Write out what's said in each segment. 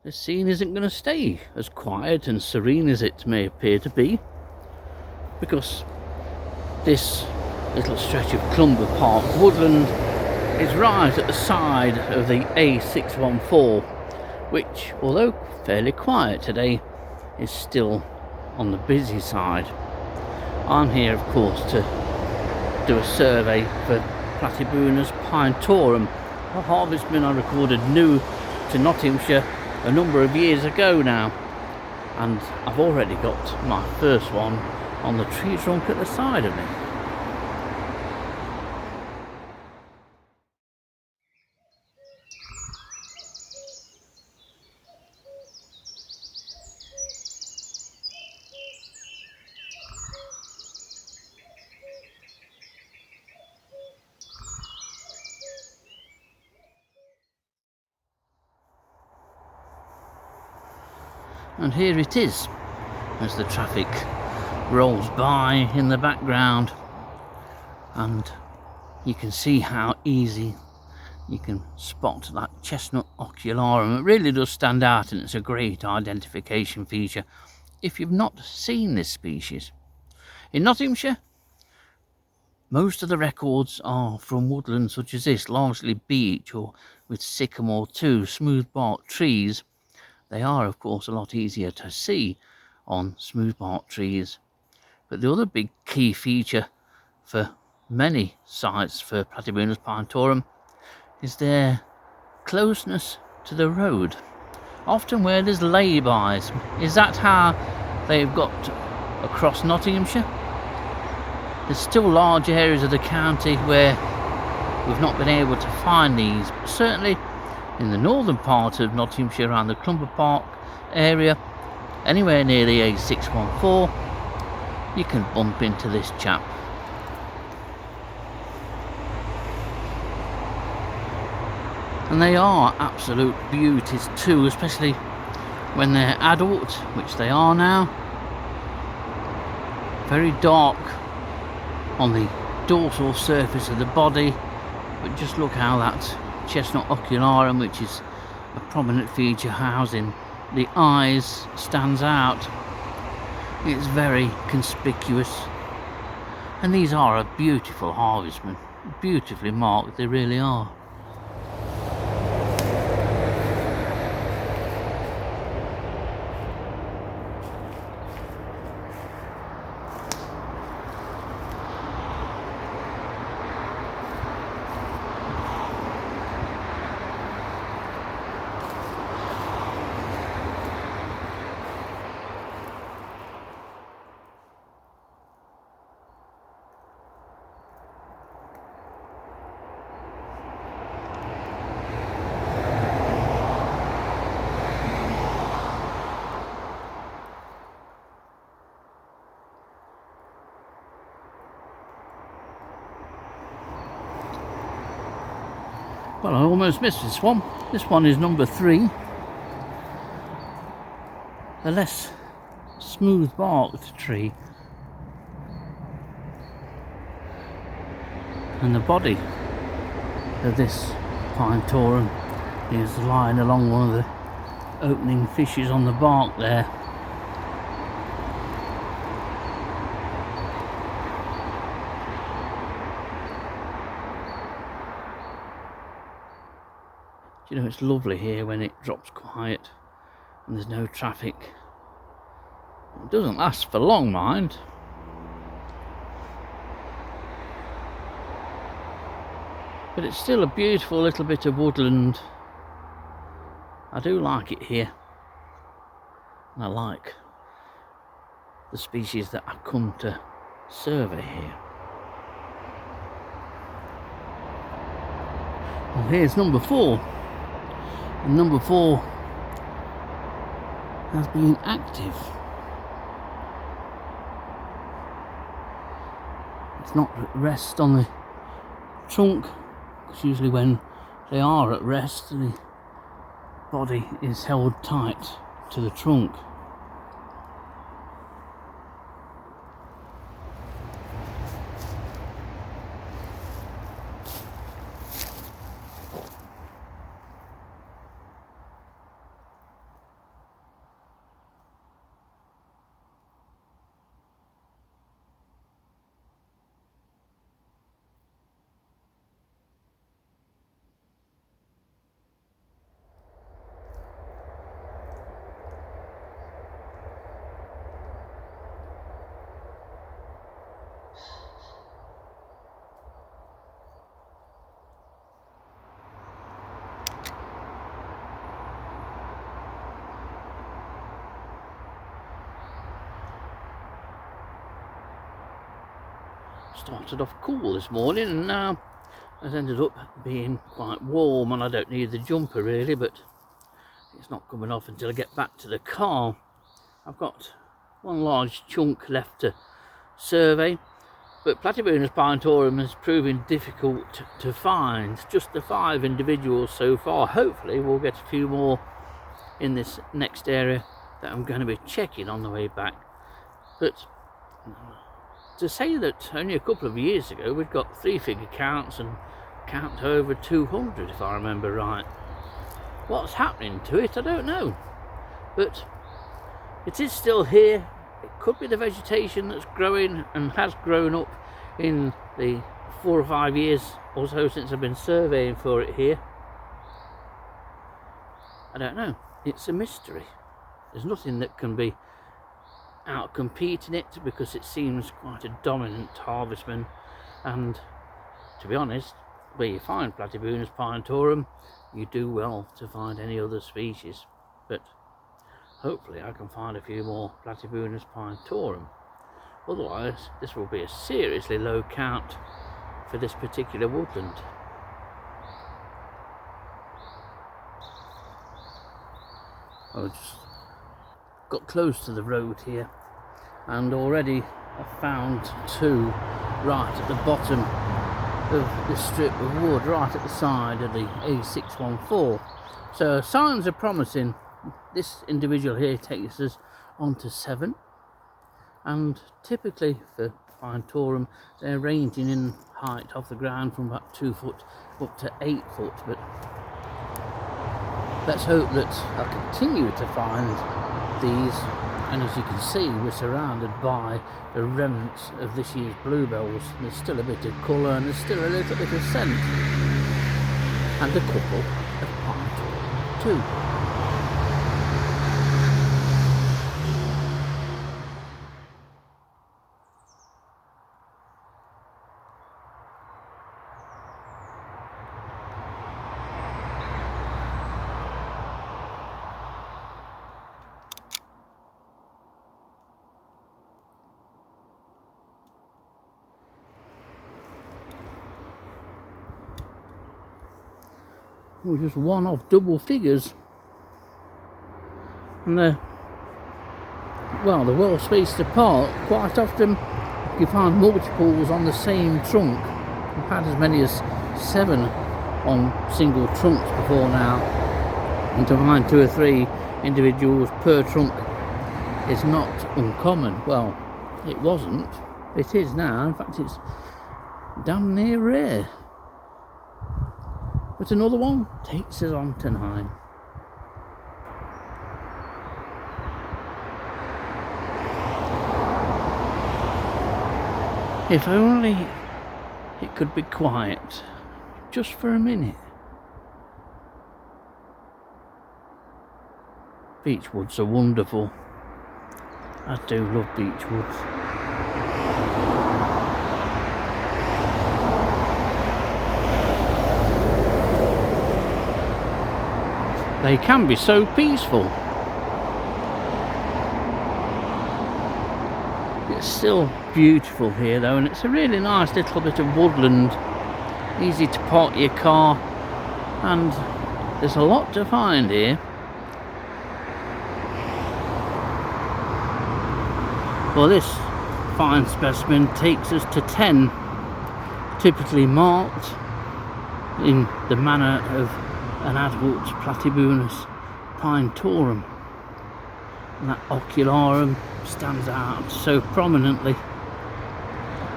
this scene isn't going to stay as quiet and serene as it may appear to be, because this little stretch of Clumber Park woodland is right at the side of the A614, which, although fairly quiet today, is still on the busy side. I'm here, of course, to do a survey for Platybunus pinetorum, a harvestman I recorded new to Nottinghamshire a number of years ago now, and I've already got my first one on the tree trunk at the side of me. And here it is, as the traffic rolls by in the background, and you can see how easy you can spot that chestnut ocularum. It really does stand out, and it's a great identification feature if you've not seen this species. In Nottinghamshire, most of the records are from woodlands such as this, largely beech or with sycamore too, smooth bark trees. They are, of course, a lot easier to see on smooth bark trees. But the other big key feature for many sites for Platybunus pinetorum is their closeness to the road, often where there's lay-bys. Is that how they've got across Nottinghamshire? There's still large areas of the county where we've not been able to find these, but certainly in the northern part of Nottinghamshire, around the Clumber Park area, anywhere near the A614, you can bump into this chap. And they are absolute beauties too, especially when they're adult, which they are now. Very dark on the dorsal surface of the body, but just look how that chestnut ocularum, which is a prominent feature housing the eyes, stands out. It's very conspicuous, and these are a beautiful harvestman, beautifully marked, they really are. Well, I almost missed this one. This one is number 3. The less smooth barked tree. And the body of this pinetorum is lying along one of the opening fissures on the bark there. You know, it's lovely here when it drops quiet and there's no traffic. It doesn't last for long, mind. But it's still a beautiful little bit of woodland. I do like it here. And I like the species that I've come to survey here. Well, here's number 4. And number 4 has been active. It's not at rest on the trunk, because usually when they are at rest, the body is held tight to the trunk. started off cool this morning and now has ended up being quite warm, and I don't need the jumper really, but it's not coming off until I get back to the car. I've got one large chunk left to survey, but Platybunus pinetorum has proven difficult to find. Just the 5 individuals so far. Hopefully we'll get a few more in this next area that I'm going to be checking on the way back. But to say that only a couple of years ago we'd got 3-figure counts and count over 200 if I remember right. What's happening to it I don't know, but it is still here. It could be the vegetation that's growing and has grown up in the 4 or 5 years or so since I've been surveying for it here. I don't know, it's a mystery. There's nothing that can be out competing it because it seems quite a dominant harvestman, and to be honest, where you find Platybunus pinetorum you do well to find any other species, but hopefully I can find a few more Platybunus pinetorum. Otherwise this will be a seriously low count for this particular woodland. I just got close to the road here and already I found 2 right at the bottom of the strip of wood, right at the side of the A614. So signs are promising. This individual here takes us on to 7, and typically for pinetorum they're ranging in height off the ground from about 2 foot up to 8 foot, but let's hope that I continue to find these. And as you can see, we're surrounded by the remnants of this year's bluebells. There's still a bit of colour and there's still a little bit of scent, and a couple of pinetorum too. Well, just one off double figures, and they're well spaced apart. Quite often you find multiples on the same trunk. We've had as many as 7 on single trunks before now, and to find 2 or 3 individuals per trunk is not uncommon. Well, it wasn't, it is now. In fact, it's damn near rare. But another one takes us on to 9. If only it could be quiet, just for a minute. Beechwoods are wonderful. I do love beechwoods. They can be so peaceful. It's still beautiful here though, and it's a really nice little bit of woodland. Easy to park your car, and there's a lot to find here. Well, this fine specimen takes us to 10, typically marked in the manner of an adult Platybunus pinetorum, and that ocularum stands out so prominently.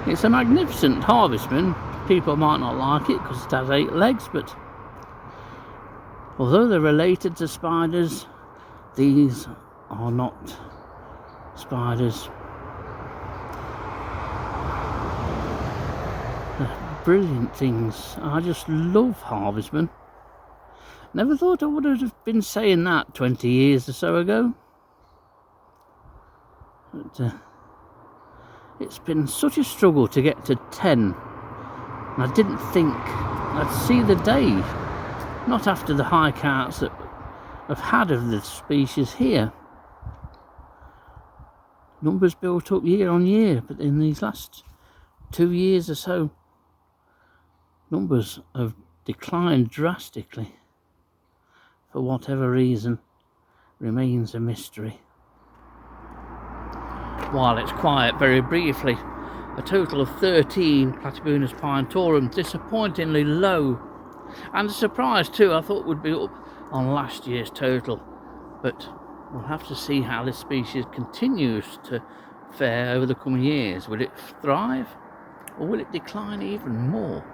It's a magnificent harvestman. People might not like it because it has 8 legs, but although they're related to spiders, these are not spiders. They're brilliant things. I just love harvestmen. Never thought I would have been saying that 20 years or so ago. But it's been such a struggle to get to 10. And I didn't think I'd see the day. Not after the high counts that I've had of this species here. Numbers built up year on year, but in these last 2 years or so, numbers have declined drastically. For whatever reason, remains a mystery. While it's quiet, very briefly, a total of 13 Platybunus pinetorum, disappointingly low. And a surprise too, I thought would be up on last year's total. But we'll have to see how this species continues to fare over the coming years. Will it thrive or will it decline even more?